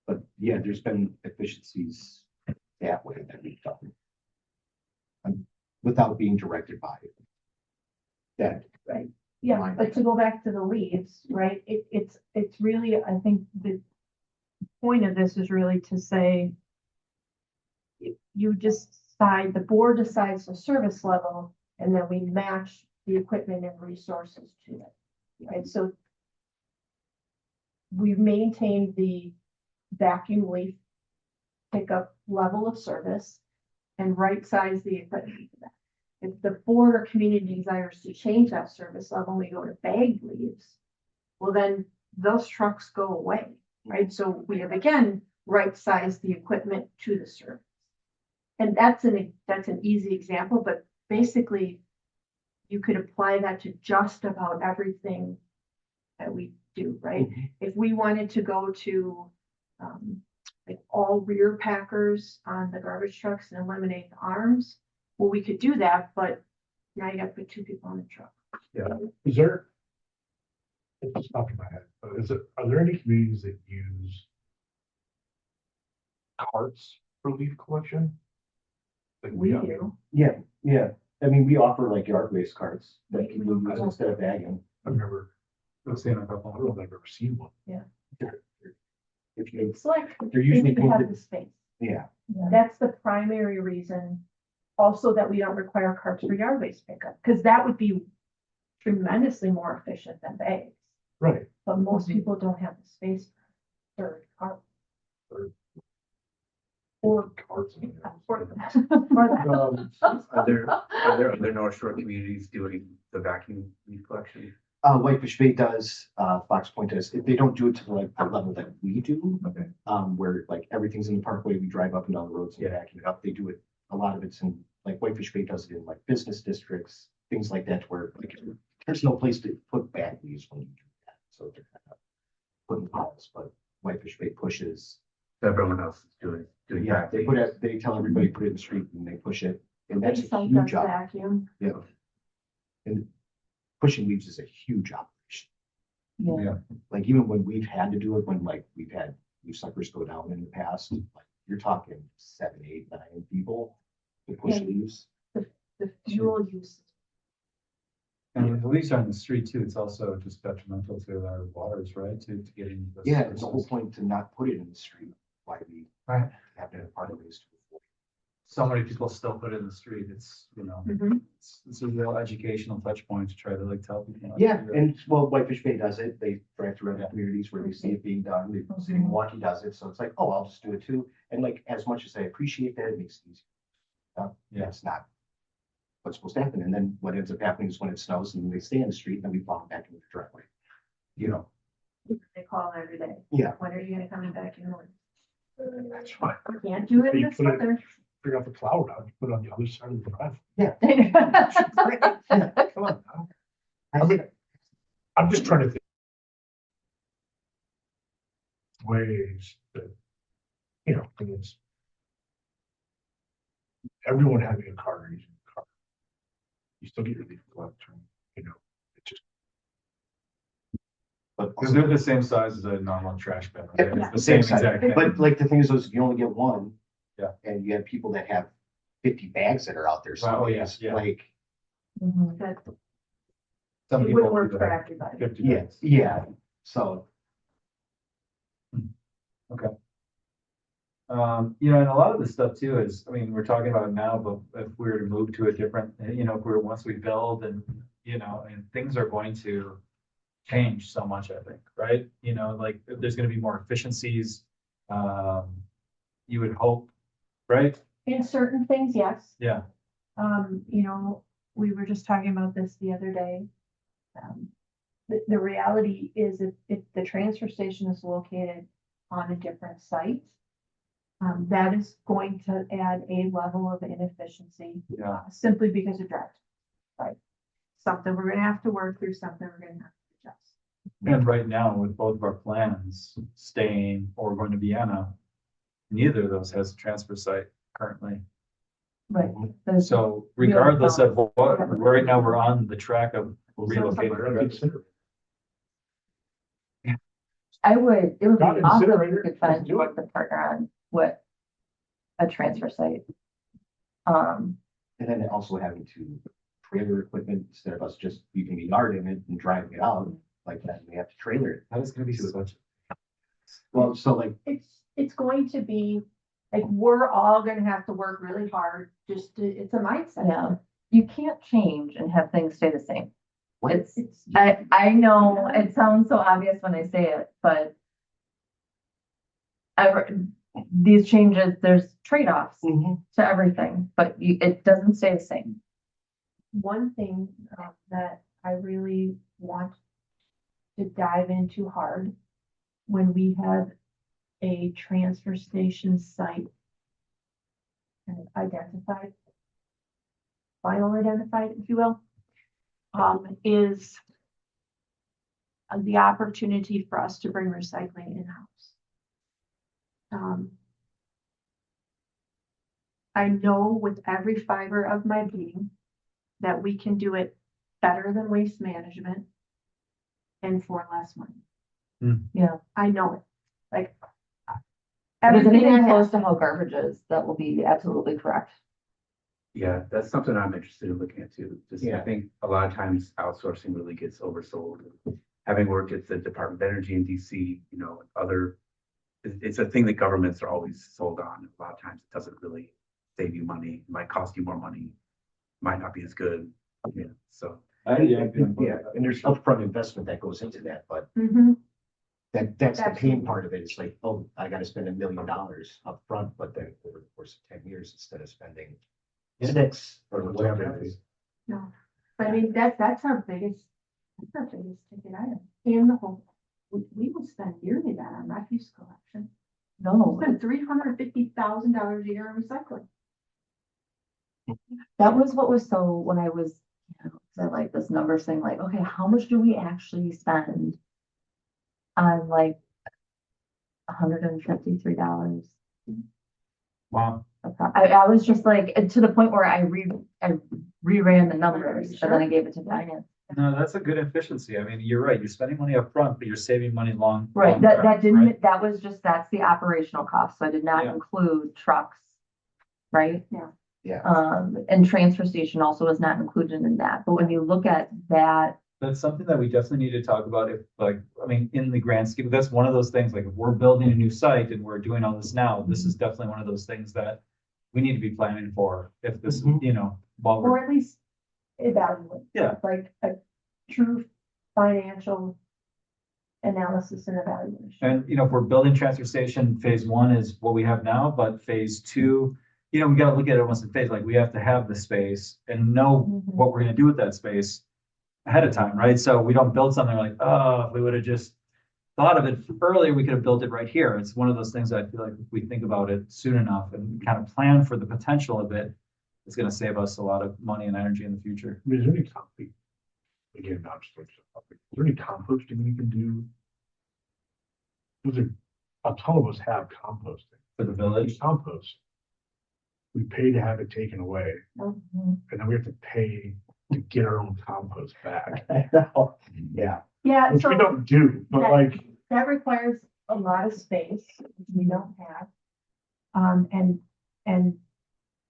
But yeah, there's been efficiencies that way that we've done. Without being directed by it. That, Yeah, Mine. but to go back to the leaves, right, it's really, I think the point of this is really to say you just decide, the board decides the service level, and then we match the equipment and resources to it, right? So we've maintained the vacuum leaf pickup level of service and right-size the equipment to that. If the board or community desires to change that service level, we go to bag leaves, well, then those trucks go away, right? So we have again right-sized the equipment to the service. And that's an easy example, but basically you could apply that to just about everything that we do, right? If we wanted to go to like all rear packers on the garbage trucks and eliminate the arms, well, we could do that, but now you got to put 2 people on the truck. Is there? It just popped in my head, but are there any communities that use carts for leaf collection? Like We have? do. yeah. I mean, we offer like yard waste carts that We people do. use instead of bagging. I've never, I've seen a I couple. don't know if I've ever seen one. If you, It's like, they're you usually need to have painted, the space. yeah, That's the primary reason. Also that we don't require carts for yard waste pickup, because that would be tremendously more efficient than bags. Right. But most people don't have the space for cart. Or- Or, Carts. and or everything. that. Are there other North Shore communities doing the vacuum leaf collection? Whitefish Bay does, Fox Point does. If they don't do it to like the level that we do, Okay. where like everything's in the parkway, we drive up and down the roads and Yeah. vacuum it up. They do it, a lot of it's in, like Whitefish Bay does it in like business districts, things like that, where like there's no place to put bag leaves when you do that. So they're kind of putting piles, but Whitefish Bay pushes. Everyone else is doing Yeah, that. they put it, they tell everybody, put it in the street and they push it. And that's a Some huge does job. vacuum. Yeah. And pushing leaves is a huge operation. Yeah. Like even when we've had to do it, when like we've had leaf suckers go down in the past, like you're talking 7, 8, 9 people to push Yeah. leaves. The fuel use. And the leaves are on the street too. It's also just detrimental to our waters, right? To getting. the Yeah, it's the whole services. point to not put it in the street, why we Right. have to have part of ways to avoid. So many people still put it in the street. It's, you know, it's a real educational touch point to try to like tell people. not to Yeah, do that. and well, Whitefish Bay does it. They drive through other communities where they see it being done. The city of Milwaukee does it, so it's like, oh, I'll just do it too. And like, as much as I appreciate that, it makes it easy. Yeah. It's not what's supposed to happen. And then what ends up happening is when it snows and they stay in the street, and then we plow them back into the driveway. You know, They call every day. yeah, When are you gonna come back in? That's fine. Can't do it in You this put it- weather. Figure out the plow route, you put it on the other side of the drive. Come on now. I'm just trying to think. Ways that, you know, things. Everyone having a car or using a car. You still get your leaf collector, you know, it just. but Because they're the same size as a normal trash bin. Yeah, right? It's yeah. the same size. exact thing. But like the thing is you only get one. Yeah. And you have people that have 50 bags that are out there. So Oh, yeah, it's yeah. like, That Some it people wouldn't work do for that. everybody. 50 yeah, bags. yeah. So You know, and a lot of this stuff too is, I mean, we're talking about it now, but if we were to move to a different, you know, if we're, once we build and, you know, and things are going to change so much, I think, right? You know, like there's gonna be more efficiencies. You would hope, right? In certain things, yes. Yeah, You know, we were just talking about this the other day. The reality is if the transfer station is located on a different site, That is going to add a level of inefficiency Yeah. simply because of drive. Right? Something we're gonna have to work through, something we're gonna have to adjust. And right now, with both of our plans staying or going to Vienna, neither of those has a transfer site currently. Right. There's- So regardless of what, right now, we're on the track of relocating. Consider. I would, it would be Not awesome if incinerator, we could find do it. work the partner on what a transfer site. And then also having to trailer equipment instead of us just using the yard in it and driving it out like that, we have to trailer it. That is gonna be such. Well, so like, It's going to be, like, we're all gonna have to work really hard, it's a mindset. Yeah, you can't change and have things stay the same. It's, It's, I know it sounds so obvious when I say it, but these changes, there's trade-offs to everything, but it doesn't stay the same. one thing that I really want to dive into hard when we have a transfer station site kind of identified, final identified, if you will, is the opportunity for us to bring recycling in-house. I know with every fiber of my being that we can do it better than waste management and for less money. Yeah. I know it, like. If there's everything I anything have- close to how garbage is, that will be absolutely correct. Yeah, that's something I'm interested in looking at too. Just, I Yeah. think a lot of times outsourcing really gets oversold. Having worked at the Department of Energy in DC, you know, it's a thing that governments are always sold on. A lot of times it doesn't really save you money, it might cost you more money, might not be as good. Yeah, so. yeah, and there's upfront investment that goes into that, but Mhm. that's the pain Absolutely. part of it. It's like, oh, I gotta spend $1 million upfront, but then over the course of 10 years, instead of spending 6 or whatever it is. No, but I mean, that's our biggest ticket item in the whole, we will spend yearly that on refuse collection. No, We'll spend $350,000 a year on recycling. that was what was so, when I was, you know, 'cause I like this number thing, like, okay, how much do we actually spend on like $153? Wow. I was just like, to the point where I reran the numbers and then I gave it to finance. No, that's a good efficiency. I mean, you're right. You're spending money up front, but you're saving money long. Right, long that term, right? didn't, that was just, that's the operational cost, so I did not Yeah. include trucks. Right? Yeah. And transfer station also was not included in that, but when you look at that, That's something that we definitely need to talk about if, like, I mean, in the grand scheme, that's one of those things, like, if we're building a new site and we're doing all this now, this is definitely one of those things that we need to be planning for, if this, you know, while Or we're, at least evaluate. Yeah. Like a true financial analysis and evaluation. and, you know, if we're building transfer station, phase 1 is what we have now, but phase 2, you know, we gotta look at it almost in phase, like, we have to have the space and know Mhm. what we're gonna do with that space ahead of time, right? So we don't build something like, oh, if we would have just thought of it earlier, we could have built it right here. It's one of those things that I feel like if we think about it soon enough and kind of plan for the potential of it, it's gonna save us a lot of money and energy in the future. I mean, is there any composting? Again, not just like, is there any composting we can do? Because a ton of us have composting. For the We village, compost. We pay to have it taken away, and then we have to pay to get our own compost back, Yeah, Yeah, which we so don't do, but that- like, that requires a lot of space, which we don't have. And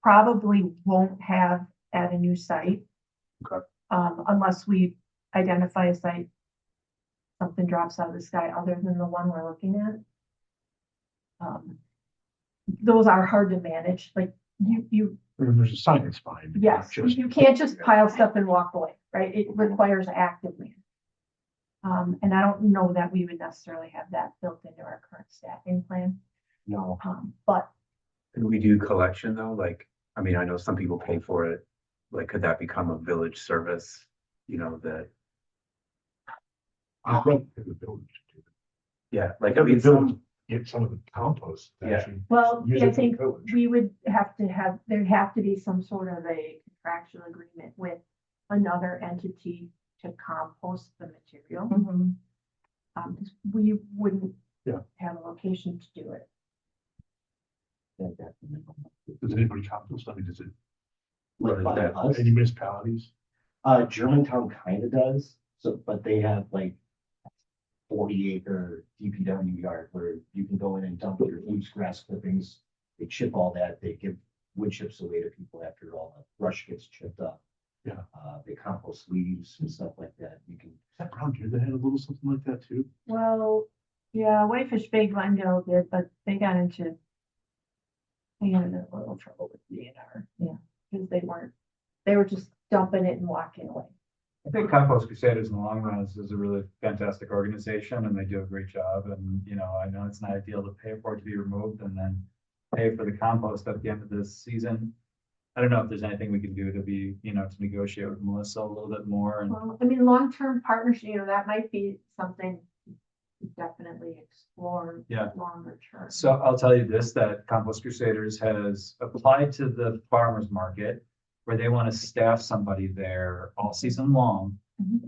probably won't have at a new site. Okay. Unless we identify a site, something drops out of the sky other than the one we're looking at. Those are hard to manage, like there's a science behind it. yes, not you can't just pile stuff and walk away, right? It requires active management. And I don't know that we would necessarily have that built into our current staffing plan. no, But Could we do collection though? Like, I mean, I know some people pay for it. Like, could that become a village service? You know, that, I'd love for the village to do it. yeah, like, I mean, The village, get some of the compost. Yeah. actually Well, use I it for the think village. we would have to have, there'd have to be some sort of a contractual agreement with another entity to compost the material. Mhm. 'Cause we wouldn't Yeah. have a location to do it. Does anybody compost? I mean, does it, Like, What is that? us. any municipalities? Germantown kind of does, so, but they have like 40-acre DPW yard where you can go in and dump your loose grass clippings. They chip all that, they give wood chips away to people after all the brush gets chipped up. Yeah. They compost leaves and stuff like that. You can, Is that around here? They had a little something like that too? Well, yeah, Whitefish Bay Glendale did, but they got into a little trouble with DNR. Yeah. Because they were just dumping it and walking away. I think Compost Crusaders in the long run is a really fantastic organization and they do a great job. And, you know, I know it's not ideal to pay for it to be removed and then pay for the compost at the end of this season. I don't know if there's anything we can do to be, you know, to negotiate with Melissa a little bit more and. Well, I mean, long-term partnership, that might be something to definitely explore. Yeah. Longer term. So I'll tell you this, that Compost Crusaders has applied to the farmer's market where they want to staff somebody there all season long,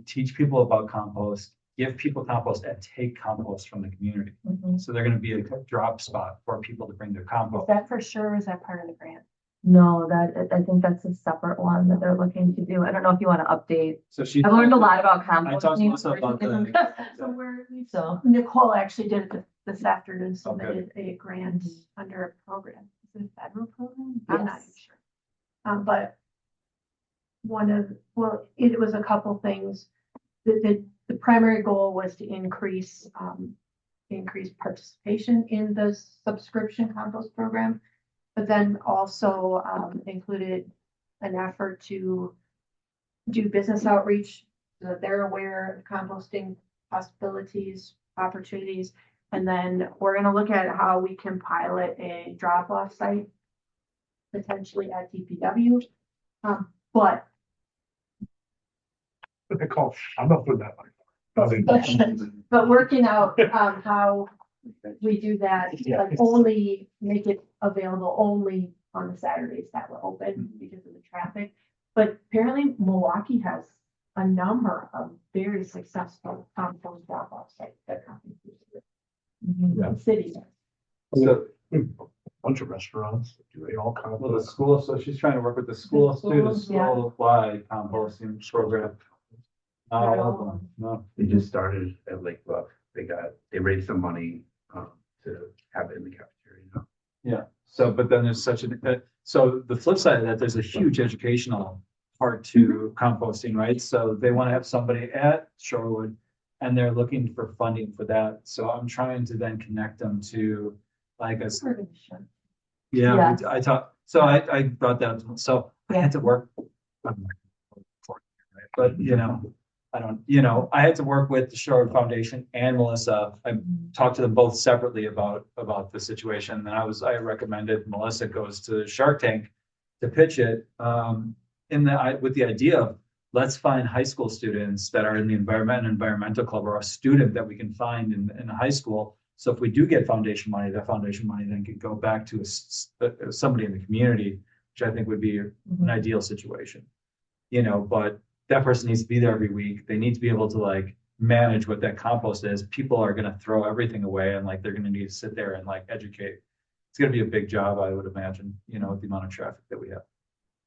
teach people about compost, give people compost and take compost from the community. Mhm. So they're going to be a drop spot for people to bring their Is compost. that for sure? Is that part of the grant? No, I think that's a separate one that they're looking to do. I don't know if you want to update. So she. I've learned a lot about I talked to composting. Melissa about recently. the. So, Nicole actually did it this afternoon, Okay. submitted a grant under a program. Is it a federal program? I'm not Yes. even sure. But it was a couple things. The primary goal was to increase participation in the subscription compost program. But then also included an effort to do business outreach so that they're aware of composting possibilities, opportunities. And then we're gonna look at how we can pilot a drop-off site potentially at DPW. But What they call, I'm not putting that money. but working out how we do that, Yeah. like only make it available only on the Saturdays that we're open because of the traffic. But apparently Milwaukee has a number of very successful compost drop-off sites that come mhm. in cities. So, Bunch of restaurants, do they all well, the compost? school, so she's trying to work with the schools, do the schools, yeah. school-wide composting program. Not all of them, no. They just started at Lake Bluff. They raised some money, to have it in the cafeteria now. Yeah, so, but then there's so the flip side of that, there's a huge educational part to composting, right? So they want to have somebody at Shorewood and they're looking for funding for that. So I'm trying to then connect them to like a, yeah, Yes. I talked, so I brought that up. So I had to work. But, you know, I had to work with the Shorewood Foundation and Melissa. I talked to them both separately about the situation. And I recommended Melissa goes to Shark Tank to pitch it with the idea of let's find high school students that are in the environmental club or a student that we can find in high school. So if we do get foundation money, that foundation money then could go back to somebody in the community, which I think would be an ideal situation. But that person needs to be there every week. They need to be able to like manage what that compost is. People are going to throw everything away and like they're going to need to sit there and like educate. It's going to be a big job, I would imagine, with the amount of traffic that we have.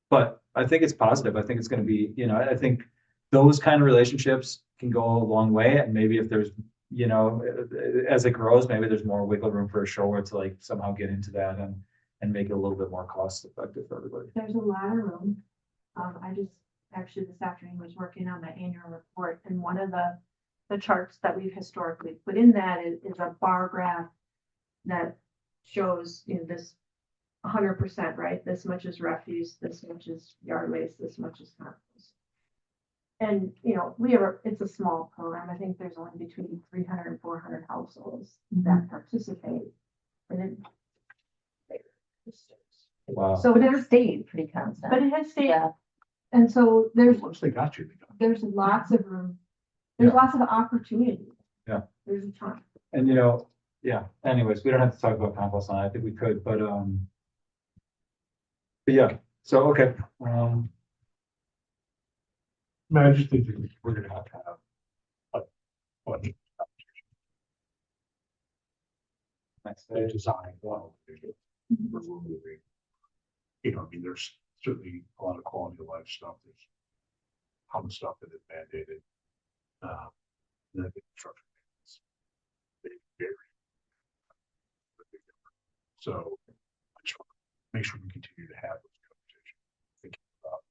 But I think it's positive. I think it's going to be, I think those kind of relationships can go a long way. And maybe if there's, as it grows, maybe there's more wiggle room for a Shorewood to like somehow get into that and make it a little bit more cost effective for everybody. There's a lot of room. I just actually this afternoon was working on the annual report, and one of the charts that we've historically put in that is a bar graph that shows this 100%, right? This much is refuse, this much is yard waste, this much is compost. And it's a small program. I think there's only between 300 and 400 households that participate. And Wow. so But it stayed pretty constant. but it has stayed. Yeah. And so there's Once they got you, they got there's lots of room. There's Yeah. lots of opportunity. Yeah. There's a ton. And Yeah, anyways, we don't have to talk about compost line. I think we could, but yeah, so, okay, I just think that we're gonna have a budget next and page. design. Well, we're moving. You know, I mean, there's certainly a lot of quality of life stuff. There's common stuff that is mandated. And then the construction. They vary. So I just want to make sure we continue to have those conversations. Thinking about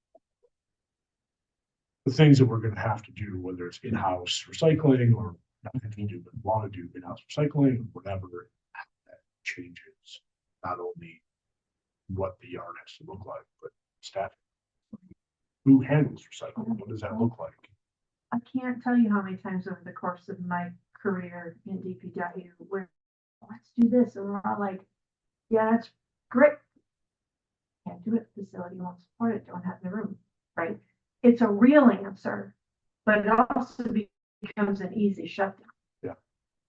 the things that we're gonna have to do, whether it's in-house recycling or not to do, but want to do in-house recycling, or whatever. That changes not only what the yard has to look like, but staff. Who handles recycling? What does that look like? I can't tell you how many times over the course of my career in DPW where let's do this, and we're all like, yeah, that's great. Can't do it, facility won't support it, don't have the room, right? It's a real answer, but it also becomes an easy shutdown. Yeah.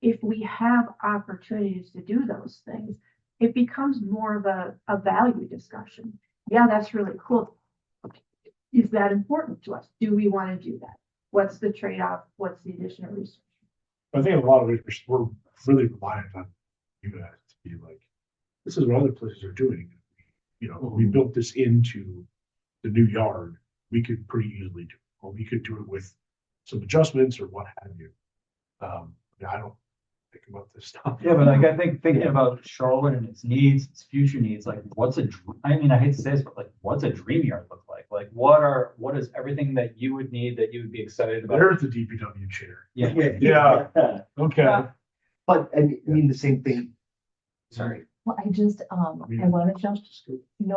If we have opportunities to do those things, it becomes more of a value discussion. Yeah, that's really cool. Is that important to us? Do we want to do that? What's the trade-off? What's the additional research? I think in a lot of ways, we're really reliant on you guys to be like, this is what other places are doing. You know, we built this into the new yard. We could pretty easily do, or we could do it with some adjustments or what have you. I don't think about this stuff. Yeah, but like, I think thinking about Charlotte and its needs, its future needs, like I mean, I hate to say this, but like, what's a dream yard look like? Like, what is everything that you would need that you would be excited about? There's the DPW chair. Yeah. Yeah. Okay. But I mean, the same thing. Sorry. Well, I just, I wanna jump,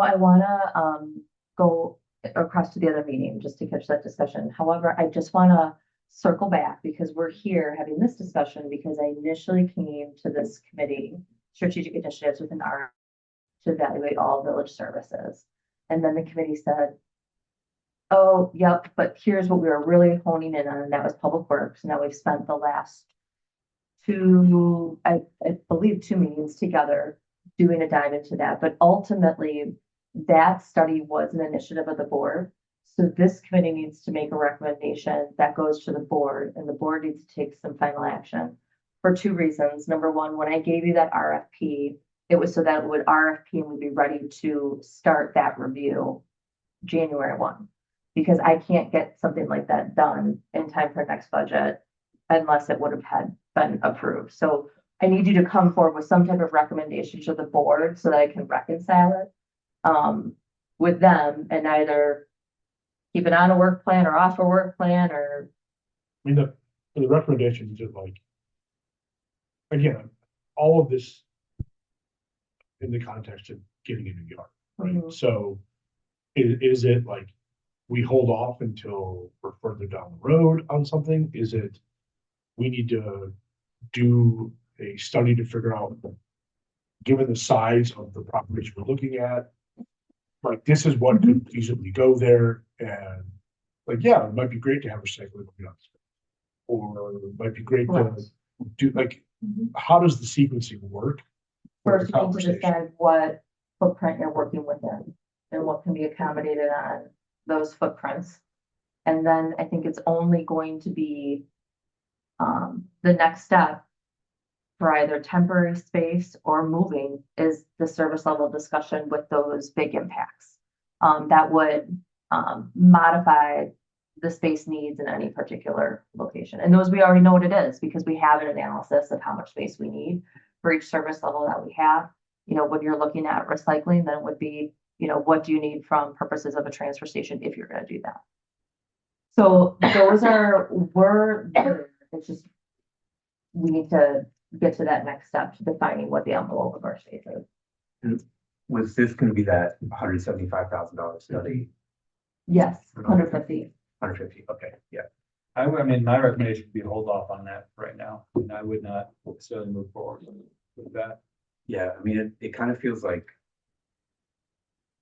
I wanna, go across to the other meeting just to catch that discussion. However, I just wanna circle back because we're here having this discussion because I initially came to this committee, strategic initiatives within our, to evaluate all village services. And then the committee said, oh, yep, but here's what we were really honing in on, and that was public works. Now we've spent the last I believe 2 meetings together doing a dive into that, but ultimately that study was an initiative of the board. So this committee needs to make a recommendation that goes to the board, and the board needs to take some final action for 2 reasons. Number one, when I gave you that RFP, it was so that it would RFP and we'd be ready to start that review January 1. Because I can't get something like that done in time for next budget unless it would have had been approved. So I need you to come forward with some type of recommendation to the board so that I can reconcile it with them and either keep it on a work plan or off a work plan or. I mean, the recommendations are like, again, all of this in the context of getting a new yard, right? Mhm. So is it like we hold off until we're further down the road on something? Is it we need to do a study to figure out, given the size of the properties we're looking at, like this is what could feasibly go there, and like, yeah, it might be great to have recycling, or it might be great to Correct. do like, Mhm. how does the sequencing work? for the First, you need to conversation? decide what footprint you're working within and what can be accommodated on those footprints. And then I think it's only going to be the next step for either temporary space or moving is the service level discussion with those big impacts. That would modify the space needs in any particular location. And those we already know what it is because we have an analysis of how much space we need for each service level that we have. You know, when you're looking at recycling, then it would be, you know, what do you need from purposes of a transfer station if you're going to do that? So those it's just, we need to get to that next step to defining what the envelope of our space is. Was this gonna be that $175,000 study? Yes, 150. 150, okay, yeah. I mean, my recommendation would be hold off on that right now, and I would not necessarily move forward with that. Yeah, I mean, it kind of feels like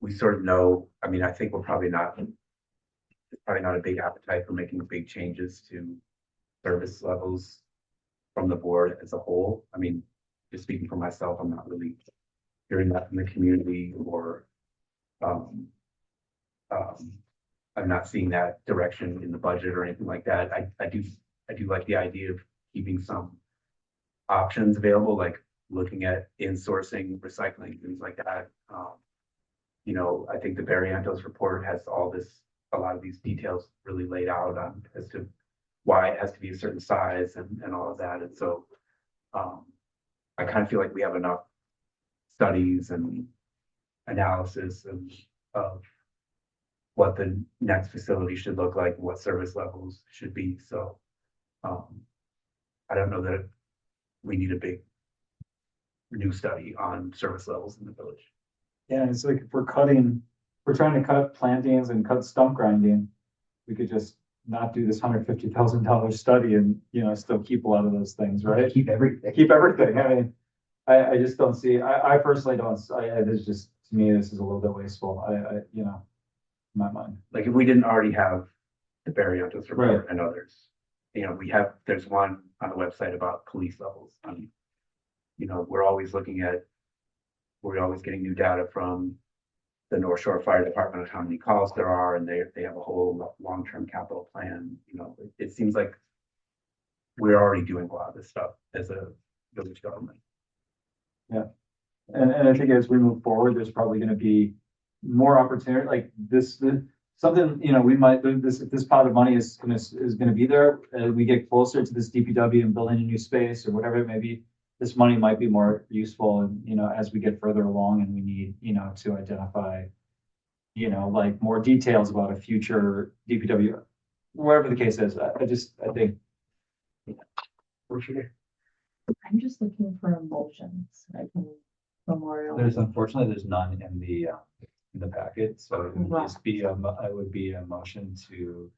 we sort of know, I mean, I think we're probably not, it's probably not a big appetite for making big changes to service levels from the board as a whole. I mean, just speaking for myself, I'm not really hearing that from the community or, um, I'm not seeing that direction in the budget or anything like that. I do like the idea of keeping some options available, like looking at insourcing, recycling, things like that. I think the Barrientos report has a lot of these details really laid out on as to why it has to be a certain size and all of that. And so, I kind of feel like we have enough studies and analysis of what the next facility should look like, what service levels should be. So, I don't know that we need a big new study on service levels in the village. Yeah, it's like if we're trying to cut plantings and cut stump grinding, we could just not do this $150,000 study and, still keep a lot of those things, right? Keep everything. Keep everything. I mean, I just don't see, I personally don't, this just, to me, this is a little bit wasteful. in my mind. Like if we didn't already have the Barrientos report Right. and others, there's one on the website about police levels. We're always getting new data from the North Shore Fire Department of how many calls there are, and they have a whole long-term capital plan. It seems like we're already doing a lot of this stuff as a village government. And I think as we move forward, there's probably gonna be more opportunity, like something, we might, if this pot of money is gonna be there, we get closer to this DPW and building a new space or whatever it may be, this money might be more useful and, as we get further along and we need, to identify, like more details about a future DPW, whatever the case is, I think. For sure. I'm just looking for emotions. I can memorial. Unfortunately, there's none in the packet, so it would just be, it would be a motion to,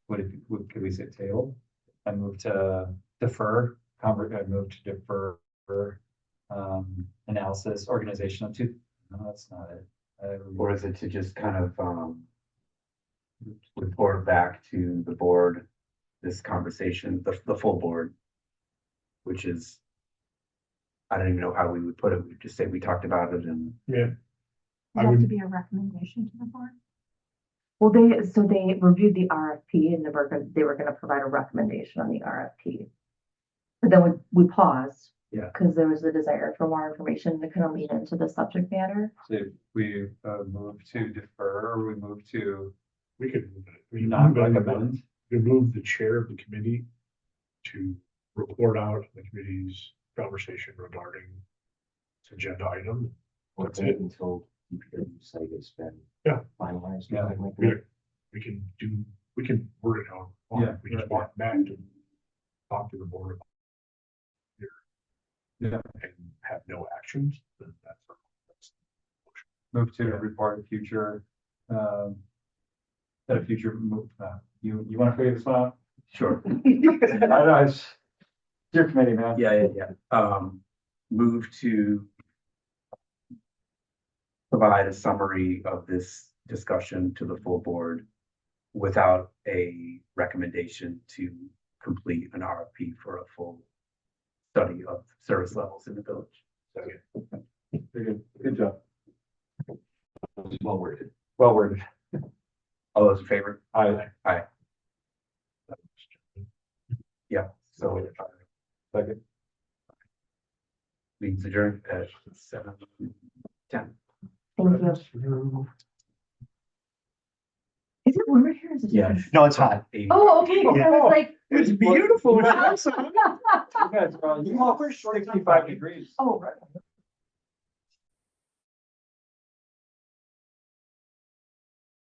could we say table? I move to defer, I move to defer, analysis, organization of two, no, that's not it. Or is it to just kind of report back to the board, this conversation, the full board, which is, I don't even know how we would put it. We just say we talked about it and Yeah. Does I it have to would, be a recommendation to the board? Well, they reviewed the RFP and they were gonna provide a recommendation on the RFP. But then we paused. Yeah. Because there was a desire for more information to kind of lean into the subject matter. So we move to defer, or we move to we could move it. We not move it. recommend. We move the chair of the committee to report out the committee's conversation regarding this agenda item. Or That's wait it. until DPW site has been. Yeah. Finalized. Yeah. something like We, that. we can word it out. Yeah, We just right. want Matt to talk to the board about Yeah. and have no actions, then that's. Move to report future, that a future move, you want to figure this one out? sure. I know, it's your committee, man. Yeah. Move to provide a summary of this discussion to the full board without a recommendation to complete an RFP for a full study of service levels in the village. Very good, good job, Well worded. well worded. All those in favor? Aye. Yeah, so Second. meeting's adjourned at 7:10. Thank you. Is it warmer here? Is it Yeah. different? No, it's hot. Oh, okay, 'cause I was like. It's beautiful. You guys are on, you offer 65 degrees. Oh, right.